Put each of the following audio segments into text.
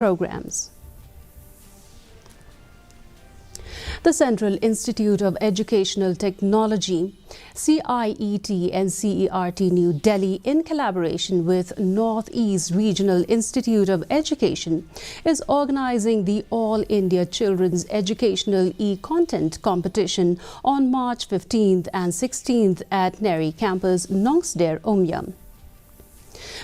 programs. The Central Institute of Educational Technology, CIET and CERT New Delhi, in collaboration with Northeast Regional Institute of Education, is organizing the All India Children's Educational E-Content Competition on March 15th and 16th at Nehri Campus, Nongsder, Umayam.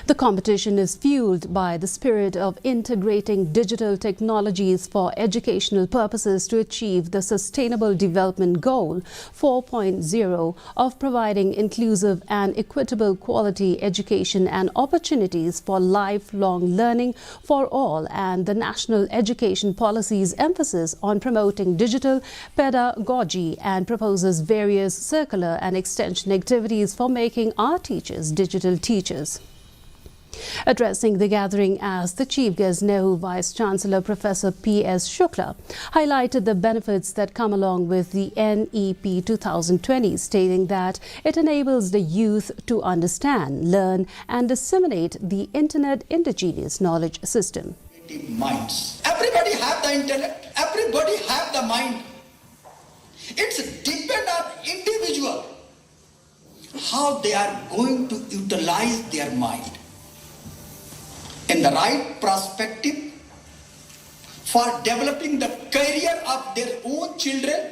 The competition is fueled by the spirit of integrating digital technologies for educational purposes to achieve the Sustainable Development Goal 4.0 of providing inclusive and equitable quality education and opportunities for lifelong learning for all, and the National Education Policy's emphasis on promoting digital pedagogy and proposes various circular and extension activities for making our teachers digital teachers. Addressing the gathering as the chief guest, NEHU Vice-Chancellor Professor P.S. Shukla highlighted the benefits that come along with the NEP 2020, stating that it enables the youth to understand, learn and disseminate the Internet indigenous knowledge system. Minds. Everybody have the intellect, everybody have the mind. It's depend on individual how they are going to utilize their mind in the right perspective for developing the career of their own children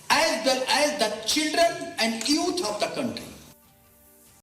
as well as the children and youth of the country.